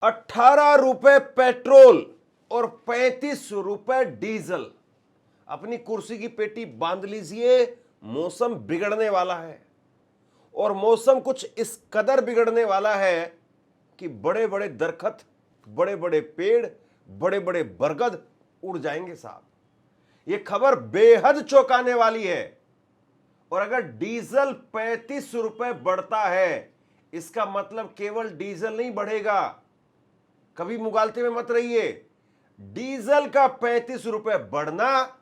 18 रुपए पेट्रोल और 35 रुपए डीजल। अपनी कुर्सी की पेटी बांध लीजिए, मौसम बिगड़ने वाला है। और मौसम कुछ इस कदर बिगड़ने वाला है कि बड़े बड़े दरखत, बड़े बड़े पेड़, बड़े बड़े बरगद उड़ जाएंगे साहब। यह खबर बेहद चौंकाने वाली है। और अगर डीजल 35 रुपए बढ़ता है, इसका मतलब केवल डीजल नहीं बढ़ेगा। कभी मुगालते में मत रहिए। डीजल का 35 रुपए बढ़ना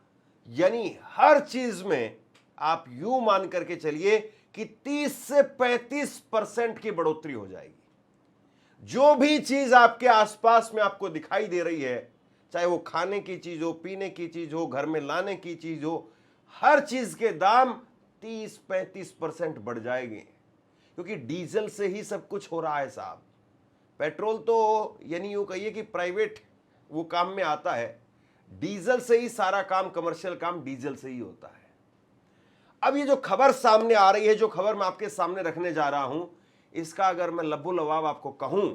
यानी हर चीज में आप यूं मान करके चलिए कि 30 से 35% की बढ़ोतरी हो जाएगी। जो भी चीज आपके आसपास में आपको दिखाई दे रही है, चाहे वो खाने की चीज हो, पीने की चीज हो, घर में लाने की चीज हो, हर चीज के दाम 30-35% बढ़ जाएंगे। क्योंकि डीजल से ही सब कुछ हो रहा है साहब। पेट्रोल तो यानी यूं कहिए कि प्राइवेट वो काम में आता है। डीजल से ही सारा काम, कमर्शियल काम डीजल से ही होता है। अब ये जो खबर सामने आ रही है, जो खबर मैं आपके सामने रखने जा रहा हूं, इसका अगर मैं लबो लबाब आपको कहूं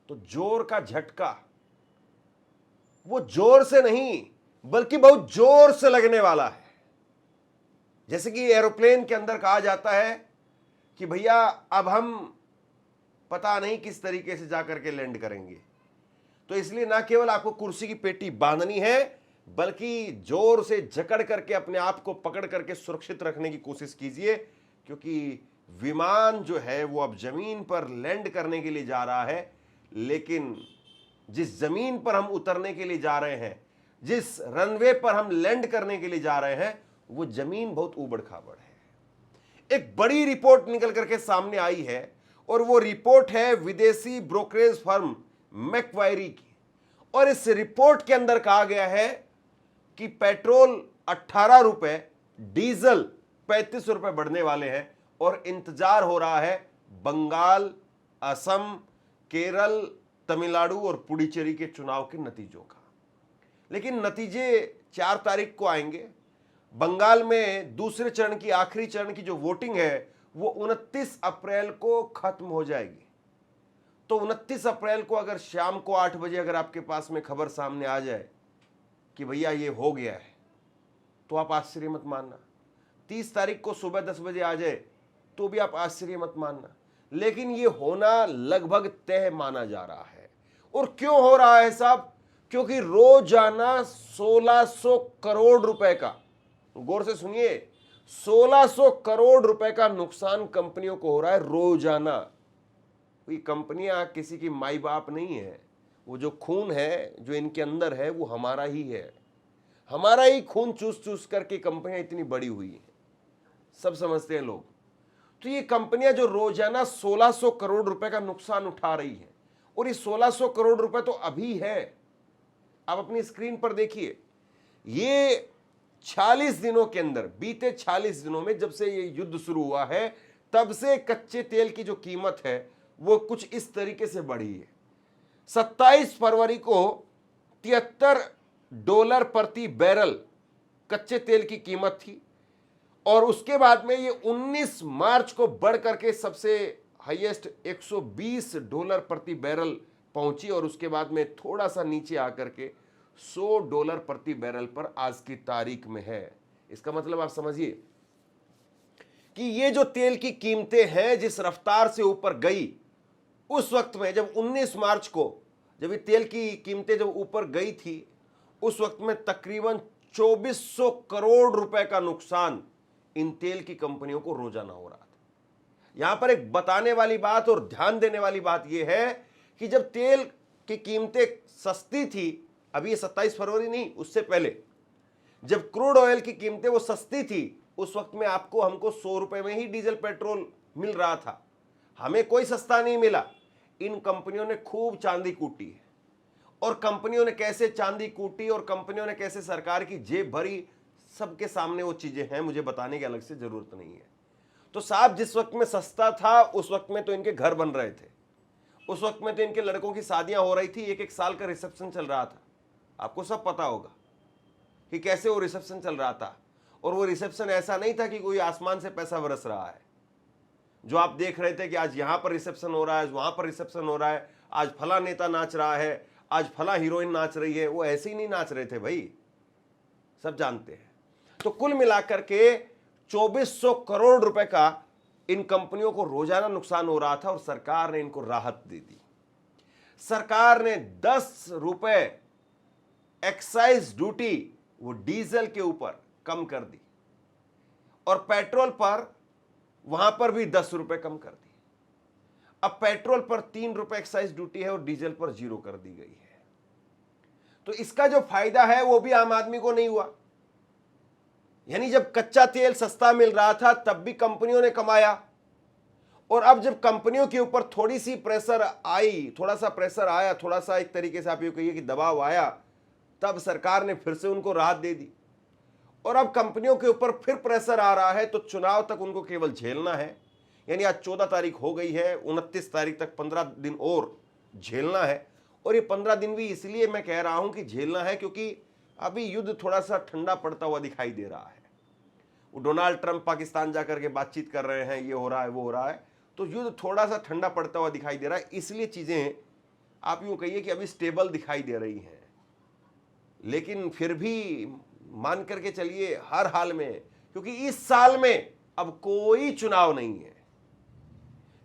तो जोर का झटका वो जोर से नहीं बल्कि बहुत जोर से लगने वाला है। जैसे कि एरोप्लेन के अंदर कहा जाता है कि भैया अब हम पता नहीं किस तरीके से जाकर के लैंड करेंगे। तो इसलिए ना केवल आपको कुर्सी की पेटी बांधनी है, बल्कि जोर से जकड़ करके अपने आप को पकड़ करके सुरक्षित रखने की कोशिश कीजिए। क्योंकि विमान जो है वो अब जमीन पर लैंड करने के लिए जा रहा है, लेकिन जिस जमीन पर हम उतरने के लिए जा रहे हैं, जिस रनवे पर हम लैंड करने के लिए जा रहे हैं, वो जमीन बहुत ऊबड़ खाबड़ है। एक बड़ी रिपोर्ट निकल करके सामने आई है और वो रिपोर्ट है विदेशी ब्रोकरेज फर्म मैक्वायरी की। और इस रिपोर्ट के अंदर कहा गया है कि पेट्रोल 18 रुपए, डीजल 35 रुपए बढ़ने वाले हैं। और इंतजार हो रहा है बंगाल, असम, केरल, तमिलनाडु और पुडुचेरी के चुनाव के नतीजों का। लेकिन नतीजे 4 तारीख को आएंगे। बंगाल में दूसरे चरण की, आखिरी चरण की जो वोटिंग है वो 29 अप्रैल को खत्म हो जाएगी। तो 29 अप्रैल को अगर शाम को 8 बजे अगर आपके पास में खबर सामने आ जाए कि भैया ये हो गया है, तो आप आश्चर्य मत मानना। 30 तारीख को सुबह 10 बजे आ जाए तो भी आप आश्चर्य मत मानना। लेकिन ये होना लगभग तय माना जा रहा है। और क्यों हो रहा है साहब? क्योंकि रोजाना 1600 करोड़ रुपए का, गौर से सुनिए, 1600 करोड़ रुपए का नुकसान कंपनियों को हो रहा है रोजाना। ये कंपनियां किसी की माई बाप नहीं है। वो जो खून है जो इनके अंदर है वो हमारा ही है। हमारा ही खून चूस चूस करके कंपनियां इतनी बड़ी हुई हैं, सब समझते हैं लोग। तो ये कंपनियां जो रोजाना 1600 करोड़ रुपए का नुकसान उठा रही हैं, और ये 1600 करोड़ रुपए तो अभी है। आप अपनी स्क्रीन पर देखिए, ये 46 दिनों के अंदर, बीते 46 दिनों में जब से ये युद्ध शुरू हुआ है, तब से कच्चे तेल की जो कीमत है वो कुछ इस तरीके से बढ़ी है। 27 फरवरी को $73 प्रति बैरल कच्चे तेल की कीमत थी। और उसके बाद में ये 19 मार्च को बढ़ करके सबसे हाईएस्ट $120 प्रति बैरल पहुंची। और उसके बाद में थोड़ा सा नीचे आकर के $100 प्रति बैरल पर आज की तारीख में है। इसका मतलब आप समझिए कि ये जो तेल की कीमतें हैं जिस रफ्तार से ऊपर गई, उस वक्त में जब 19 मार्च को जब ये तेल की कीमतें जब ऊपर गई थी, उस वक्त में तकरीबन 2400 करोड़ रुपए का नुकसान इन तेल की कंपनियों को रोजाना हो रहा था। यहां पर एक बताने वाली बात और ध्यान देने वाली बात यह है कि जब तेल की कीमतें सस्ती थी, अभी ये 27 फरवरी नहीं, उससे पहले जब क्रूड ऑयल की कीमतें वो सस्ती थी, उस वक्त में आपको हमको 100 रुपए में ही डीजल पेट्रोल मिल रहा था। हमें कोई सस्ता नहीं मिला। इन कंपनियों ने खूब चांदी कूटी है। और कंपनियों ने कैसे चांदी कूटी और कंपनियों ने कैसे सरकार की जेब भरी, सबके सामने वो चीजें हैं, मुझे बताने की अलग से जरूरत नहीं है। तो साहब, जिस वक्त में सस्ता था उस वक्त में तो इनके घर बन रहे थे, उस वक्त में तो इनके लड़कों की शादियां हो रही थी, एक साल का रिसेप्शन चल रहा था। आपको सब पता होगा कि कैसे वो रिसेप्शन चल रहा था। और वो रिसेप्शन ऐसा नहीं था कि कोई आसमान से पैसा बरस रहा है, जो आप देख रहे थे कि आज यहां पर रिसेप्शन हो रहा है, वहां पर रिसेप्शन हो रहा है। आज फला नेता नाच रहा है, आज फला हीरोइन नाच रही है, वो ऐसे ही नहीं नाच रहे थे भाई, सब जानते हैं। तो कुल मिलाकर के 2400 करोड़ रुपए का इन कंपनियों को रोजाना नुकसान हो रहा था और सरकार ने इनको राहत दे दी। सरकार ने 10 रुपए एक्साइज ड्यूटी वो डीजल के ऊपर कम कर दी और पेट्रोल पर वहां पर भी 10 रुपए कम कर दी। अब पेट्रोल पर 3 रुपए एक्साइज ड्यूटी है और डीजल पर 0 कर दी गई है। तो इसका जो फायदा है वो भी आम आदमी को नहीं हुआ। यानी जब कच्चा तेल सस्ता मिल रहा था तब भी कंपनियों ने कमाया, और अब जब कंपनियों के ऊपर थोड़ी सी प्रेशर आई, थोड़ा सा प्रेशर आया, थोड़ा सा एक तरीके से आप ये कहिए कि दबाव आया, तब सरकार ने फिर से उनको राहत दे दी। और अब कंपनियों के ऊपर फिर प्रेशर आ रहा है तो चुनाव तक उनको केवल झेलना है। यानी आज 14 तारीख हो गई है, 29 तारीख तक 15 दिन और झेलना है। और ये 15 दिन भी इसलिए मैं कह रहा हूं कि झेलना है क्योंकि अभी युद्ध थोड़ा सा ठंडा पड़ता हुआ दिखाई दे रहा है। वो डोनाल्ड ट्रंप पाकिस्तान जाकर के बातचीत कर रहे हैं, ये हो रहा है वो हो रहा है, तो युद्ध थोड़ा सा ठंडा पड़ता हुआ दिखाई दे रहा है। इसलिए चीजें आप यूं कहिए कि अभी स्टेबल दिखाई दे रही हैं। लेकिन फिर भी मान करके चलिए हर हाल में, क्योंकि इस साल में अब कोई चुनाव नहीं है।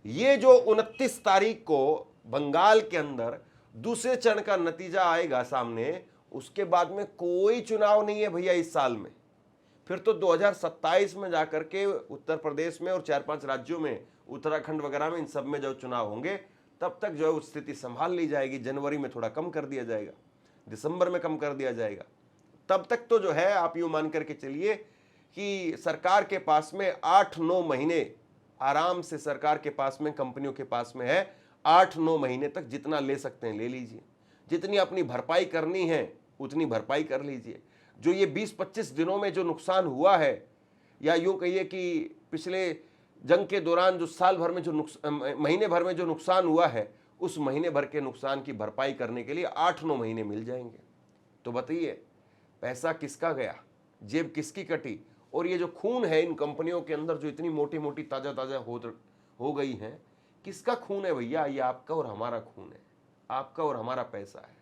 ये जो 29 तारीख को बंगाल के अंदर दूसरे चरण का नतीजा आएगा सामने, उसके बाद में कोई चुनाव नहीं है भैया इस साल में। फिर तो 2027 में जाकर के उत्तर प्रदेश में और 4-5 राज्यों में, उत्तराखंड वगैरह में, इन सब में जो चुनाव होंगे, तब तक जो है स्थिति संभाल ली जाएगी। जनवरी में थोड़ा कम कर दिया जाएगा, दिसंबर में कम कर दिया जाएगा। तब तक तो जो है आप यूं मान करके चलिए कि सरकार के पास में 8-9 महीने आराम से, सरकार के पास में, कंपनियों के पास में है 8-9 महीने तक जितना ले सकते हैं ले लीजिए। जितनी अपनी भरपाई करनी है उतनी भरपाई कर लीजिए। जो ये 20-25 दिनों में जो नुकसान हुआ है, या यूं कहिए कि पिछले जंग के दौरान जो साल भर में जो महीने भर में जो नुकसान हुआ है, उस महीने भर के नुकसान की भरपाई करने के लिए 8-9 महीने मिल जाएंगे। तो बताइए पैसा किसका गया, जेब किसकी कटी, और ये जो खून है इन कंपनियों के अंदर जो इतनी मोटी मोटी ताजा ताजा हो गई हैं, किसका खून है भैया? ये आपका और हमारा खून है, आपका और हमारा पैसा है।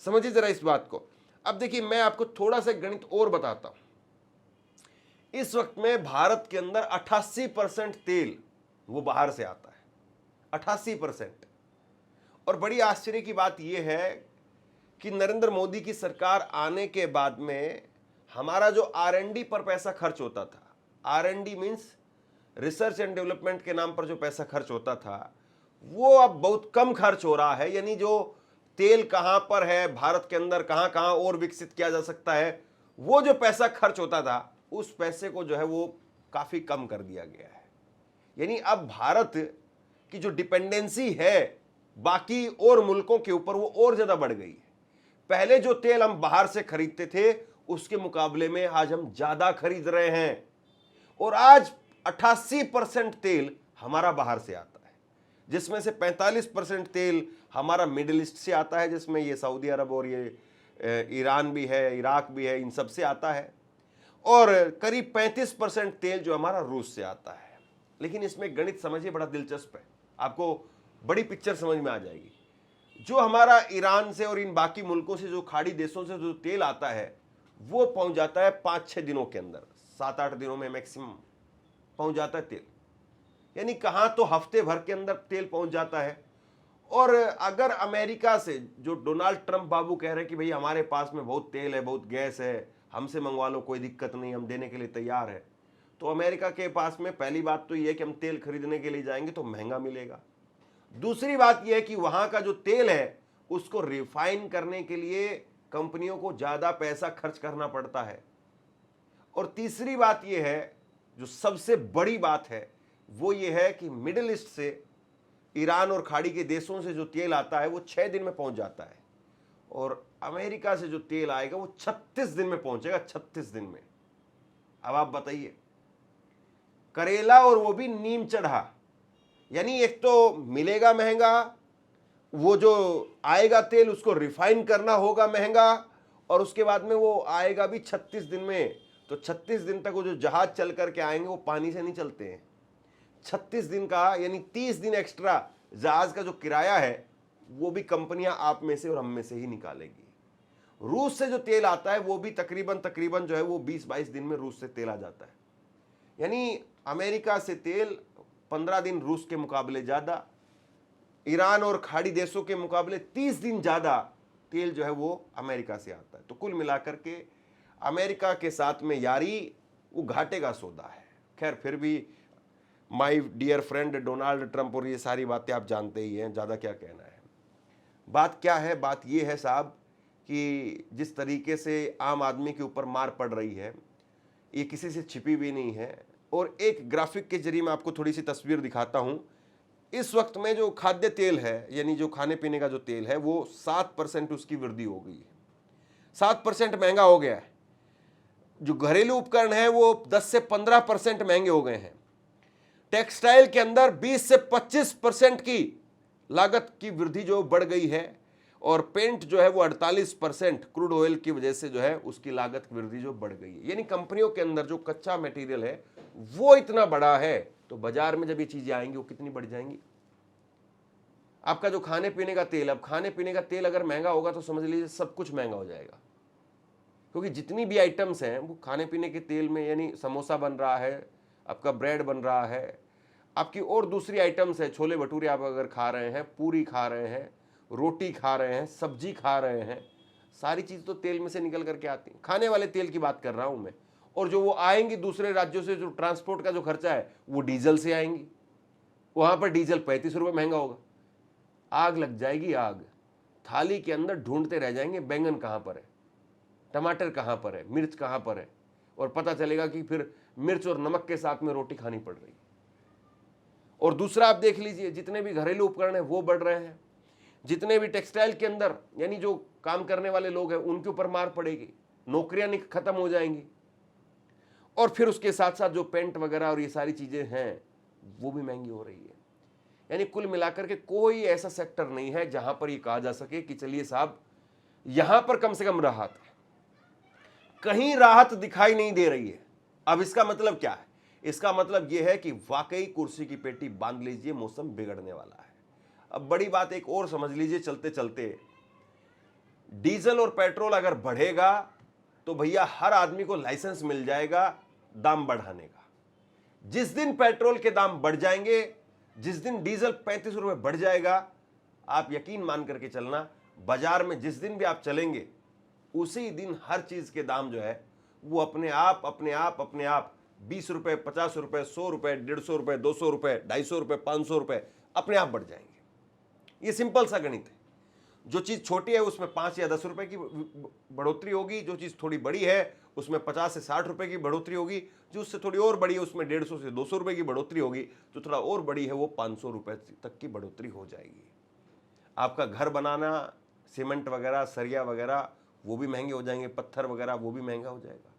समझिए जरा इस बात को। अब देखिए मैं आपको थोड़ा सा गणित और बताता हूं। इस वक्त में भारत के अंदर 88% तेल वो बाहर से आता है, 88%। और बड़ी आश्चर्य की बात यह है कि नरेंद्र मोदी की सरकार आने के बाद में हमारा जो R&D पर पैसा खर्च होता था, R&D means research and development के नाम पर जो पैसा खर्च होता था, वो अब बहुत कम खर्च हो रहा है। यानी जो तेल कहां पर है भारत के अंदर, कहां कहां और विकसित किया जा सकता है, वो जो पैसा खर्च होता था उस पैसे को जो है वो काफी कम कर दिया गया है। यानी अब भारत की जो डिपेंडेंसी है बाकी और मुल्कों के ऊपर, वो और ज्यादा बढ़ गई है। पहले जो तेल हम बाहर से खरीदते थे उसके मुकाबले में आज हम ज्यादा खरीद रहे हैं, और आज 88% तेल हमारा बाहर से आता है, जिसमें से 45% तेल हमारा मिडिल ईस्ट से आता है, जिसमें ये सऊदी अरब और ये ईरान भी है, इराक भी है, इन सब से आता है, और करीब 35% तेल जो हमारा रूस से आता है। लेकिन इसमें गणित समझिए बड़ा दिलचस्प है, आपको बड़ी पिक्चर समझ में आ जाएगी। जो हमारा ईरान से और इन बाकी मुल्कों से, जो खाड़ी देशों से जो तेल आता है, वो पहुंच जाता है 5-6 दिनों के अंदर, 7-8 दिनों में मैक्सिमम पहुंच जाता है तेल। यानी कहां तो हफ्ते भर के अंदर तेल पहुंच जाता है। और अगर अमेरिका से, जो डोनाल्ड ट्रंप बाबू कह रहे हैं कि भाई हमारे पास में बहुत तेल है, बहुत गैस है, हमसे मंगवा लो, कोई दिक्कत नहीं, हम देने के लिए तैयार है, तो अमेरिका के पास में पहली बात तो यह है कि हम तेल खरीदने के लिए जाएंगे तो महंगा मिलेगा। दूसरी बात यह है कि वहां का जो तेल है उसको रिफाइन करने के लिए कंपनियों को ज्यादा पैसा खर्च करना पड़ता है। और तीसरी बात यह है, जो सबसे बड़ी बात है, वो ये है कि मिडिल ईस्ट से, ईरान और खाड़ी के देशों से जो तेल आता है वो 6 दिन में पहुंच जाता है, और अमेरिका से जो तेल आएगा वो 36 दिन में पहुंचेगा, 36 दिन में। अब आप बताइए, करेला और वो भी नीम चढ़ा। यानी एक तो मिलेगा महंगा, वो जो आएगा तेल उसको रिफाइन करना होगा महंगा, और उसके बाद में वो आएगा भी 36 दिन में। तो 36 दिन तक वो जो जहाज चल करके आएंगे वो पानी से नहीं चलते हैं। 36 दिन का यानी 30 दिन एक्स्ट्रा जहाज का जो किराया है वो भी कंपनियां आप में से और हम में से ही निकालेगी। रूस से जो तेल आता है वो भी तकरीबन जो है वो 20-22 दिन में रूस से तेल आ जाता है। यानी अमेरिका से तेल 15 दिन रूस के मुकाबले ज़्यादा, ईरान और खाड़ी देशों के मुकाबले 30 दिन ज़्यादा तेल जो है वो अमेरिका से आता है। तो कुल मिलाकर के अमेरिका के साथ में यारी वो घाटे का सौदा है। खैर फिर भी my dear friend Donald Trump और ये सारी बातें आप जानते ही हैं, ज़्यादा क्या कहना है। बात क्या है, बात ये है साहब कि जिस तरीके से आम आदमी के ऊपर मार पड़ रही है ये किसी से छिपी भी नहीं है। और एक ग्राफिक के जरिए मैं आपको थोड़ी सी तस्वीर दिखाता हूं। इस वक्त में जो खाद्य तेल है यानी जो खाने पीने का जो तेल है वो 7% उसकी वृद्धि हो गई है, 7% महंगा हो गया है। जो घरेलू उपकरण है वो 10 से 15% महंगे हो गए हैं। टेक्सटाइल के अंदर 20 से 25% की लागत की वृद्धि जो बढ़ गई है और पेंट जो है वो 48% क्रूड ऑयल की वजह से जो है उसकी लागत वृद्धि जो बढ़ गई है। यानी कंपनियों के अंदर जो कच्चा मटेरियल है वो इतना बड़ा है, तो बाजार में जब ये चीजें आएंगी वो कितनी बढ़ जाएंगी। आपका जो खाने पीने का तेल, अब खाने पीने का तेल अगर महंगा होगा तो समझ लीजिए सब कुछ महंगा हो जाएगा, क्योंकि जितनी भी आइटम्स हैं वो खाने पीने के तेल में, यानी समोसा बन रहा है, आपका ब्रेड बन रहा है, आपकी और दूसरी आइटम्स है, छोले भटूरे आप अगर खा रहे हैं, पूरी खा रहे हैं, रोटी खा रहे हैं, सब्जी खा रहे हैं, सारी चीज़ तो तेल में से निकल करके आती है। खाने वाले तेल की बात कर रहा हूँ मैं। और जो वो आएंगी दूसरे राज्यों से, जो ट्रांसपोर्ट का जो खर्चा है वो डीजल से आएंगी, वहाँ पर डीजल 35 रुपये महंगा होगा। आग लग जाएगी, आग। थाली के अंदर ढूंढते रह जाएंगे बैंगन कहाँ पर है, टमाटर कहाँ पर है, मिर्च कहाँ पर है, और पता चलेगा कि फिर मिर्च और नमक के साथ में रोटी खानी पड़ रही है। और दूसरा आप देख लीजिए, जितने भी घरेलू उपकरण हैं वो बढ़ रहे हैं, जितने भी टेक्सटाइल के अंदर यानी जो काम करने वाले लोग हैं उनके ऊपर मार पड़ेगी, नौकरियां खत्म हो जाएंगी। और फिर उसके साथ साथ जो पेंट वगैरह और ये सारी चीजें हैं वो भी महंगी हो रही है। यानी कुल मिलाकर के कोई ऐसा सेक्टर नहीं है जहां पर ये कहा जा सके कि चलिए साहब यहां पर कम से कम राहत है। कहीं राहत दिखाई नहीं दे रही है। अब इसका मतलब क्या है? इसका मतलब यह है कि वाकई कुर्सी की पेटी बांध लीजिए, मौसम बिगड़ने वाला है। अब बड़ी बात एक और समझ लीजिए चलते चलते, डीजल और पेट्रोल अगर बढ़ेगा तो भैया हर आदमी को लाइसेंस मिल जाएगा दाम बढ़ाने का। जिस दिन पेट्रोल के दाम बढ़ जाएंगे, जिस दिन डीजल 35 रुपए बढ़ जाएगा, आप यकीन मान करके चलना, बाजार में जिस दिन भी आप चलेंगे उसी दिन हर चीज के दाम जो है वो अपने आप 20 रुपए, 50 रुपए, 100 रुपए, 150 रुपए, 200 रुपए, 250 रुपए, 500 रुपए अपने आप बढ़ जाएंगे। ये सिंपल सा गणित है। जो चीज छोटी है उसमें 5 या 10 रुपए की बढ़ोतरी होगी, जो चीज थोड़ी बड़ी है उसमें 50 से 60 रुपए की बढ़ोतरी होगी, जो उससे थोड़ी और बड़ी है उसमें 150 से 200 रुपए की बढ़ोतरी होगी, जो थोड़ा और बड़ी है वो 500 रुपए तक की बढ़ोतरी हो जाएगी। आपका घर बनाना, सीमेंट वगैरह, सरिया वगैरह वो भी महंगे हो जाएंगे, पत्थर वगैरह वो भी महंगा हो जाएगा,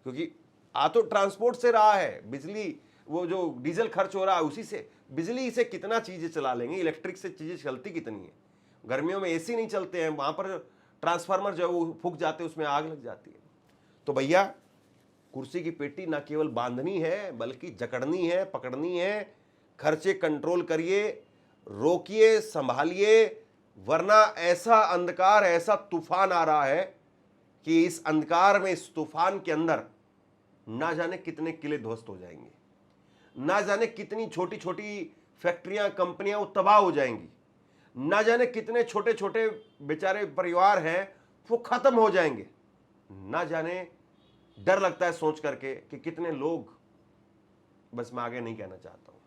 क्योंकि आ तो ट्रांसपोर्ट से रहा है, बिजली वो जो डीजल खर्च हो रहा है उसी से, बिजली से कितना चीजें चला लेंगे, इलेक्ट्रिक से चीजें चलती कितनी है। गर्मियों में एसी नहीं चलते हैं, वहां पर ट्रांसफार्मर जो है वो फूक जाते हैं, उसमें आग लग जाती है। तो भैया कुर्सी की पेटी ना केवल बांधनी है बल्कि जकड़नी है, पकड़नी है। खर्चे कंट्रोल करिए, रोकिए, संभालिए, वरना ऐसा अंधकार, ऐसा तूफान आ रहा है कि इस अंधकार में, इस तूफान के अंदर ना जाने कितने किले ध्वस्त हो जाएंगे, ना जाने कितनी छोटी छोटी फैक्ट्रियां, कंपनियां वो तबाह हो जाएंगी, ना जाने कितने छोटे छोटे बेचारे परिवार हैं वो खत्म हो जाएंगे, ना जाने, डर लगता है सोच करके कि कितने लोग, बस मैं आगे नहीं कहना चाहता हूं।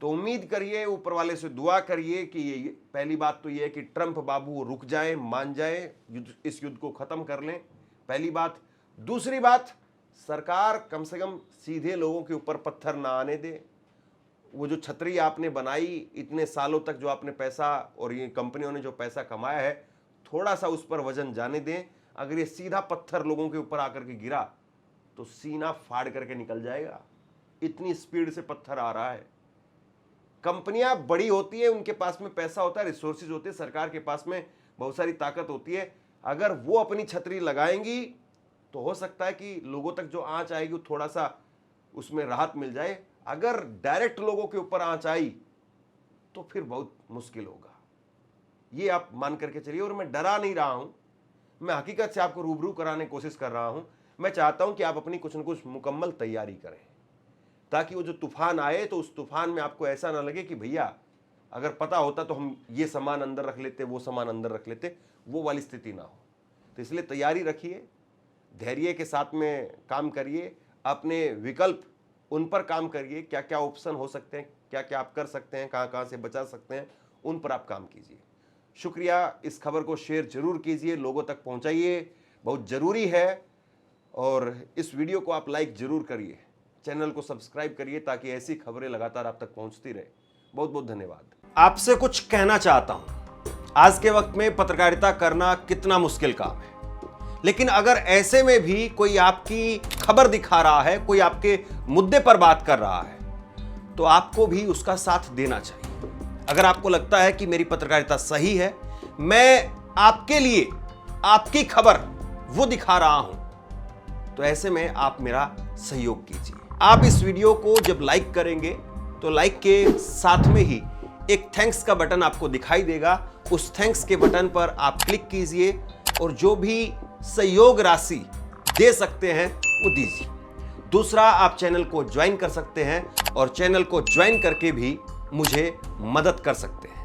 तो उम्मीद करिए, ऊपर वाले से दुआ करिए कि ये पहली बात तो ये है कि ट्रंप बाबू रुक जाए, मान जाए, इस युद्ध को खत्म कर लें, पहली बात। दूसरी बात, सरकार कम से कम सीधे लोगों के ऊपर पत्थर ना आने दे। वो जो छतरी आपने बनाई इतने सालों तक, जो आपने पैसा और ये कंपनियों ने जो पैसा कमाया है, थोड़ा सा उस पर वजन जाने दें। अगर ये सीधा पत्थर लोगों के ऊपर आकर के गिरा तो सीना फाड़ करके निकल जाएगा, इतनी स्पीड से पत्थर आ रहा है। कंपनियां बड़ी होती है, उनके पास में पैसा होता है, रिसोर्सेज होते हैं, सरकार के पास में बहुत सारी ताकत होती है। अगर वो अपनी छतरी लगाएंगी तो हो सकता है कि लोगों तक जो आंच आएगी थोड़ा सा उसमें राहत मिल जाए। अगर डायरेक्ट लोगों के ऊपर आंच आई तो फिर बहुत मुश्किल होगा। ये आप मान करके चलिए। और मैं डरा नहीं रहा हूं, मैं हकीकत से आपको रूबरू कराने की कोशिश कर रहा हूं। मैं चाहता हूं कि आप अपनी कुछ न कुछ मुकम्मल तैयारी करें, ताकि वो जो तूफान आए तो उस तूफान में आपको ऐसा ना लगे कि भैया अगर पता होता तो हम ये सामान अंदर रख लेते, वो सामान अंदर रख लेते, वो वाली स्थिति ना हो। तो इसलिए तैयारी रखिए, धैर्य के साथ में काम करिए, अपने विकल्प उन पर काम करिए, क्या क्या ऑप्शन हो सकते हैं, क्या क्या आप कर सकते हैं, कहाँ कहाँ से बचा सकते हैं, उन पर आप काम कीजिए। शुक्रिया। इस खबर को शेयर जरूर कीजिए, लोगों तक पहुंचाइए, बहुत ज़रूरी है। और इस वीडियो को आप लाइक जरूर करिए, चैनल को सब्सक्राइब करिए, ताकि ऐसी खबरें लगातार आप तक पहुंचती रहे। बहुत बहुत धन्यवाद। आपसे कुछ कहना चाहता हूं। आज के वक्त में पत्रकारिता करना कितना मुश्किल काम है, लेकिन अगर ऐसे में भी कोई आपकी खबर दिखा रहा है, कोई आपके मुद्दे पर बात कर रहा है, तो आपको भी उसका साथ देना चाहिए। अगर आपको लगता है कि मेरी पत्रकारिता सही है, मैं आपके लिए आपकी खबर वो दिखा रहा हूं, तो ऐसे में आप मेरा सहयोग कीजिए। आप इस वीडियो को जब लाइक करेंगे तो लाइक के साथ में ही एक थैंक्स का बटन आपको दिखाई देगा। उस थैंक्स के बटन पर आप क्लिक कीजिए और जो भी सहयोग राशि दे सकते हैं वो दीजिए। दूसरा, आप चैनल को ज्वाइन कर सकते हैं और चैनल को ज्वाइन करके भी मुझे मदद कर सकते हैं।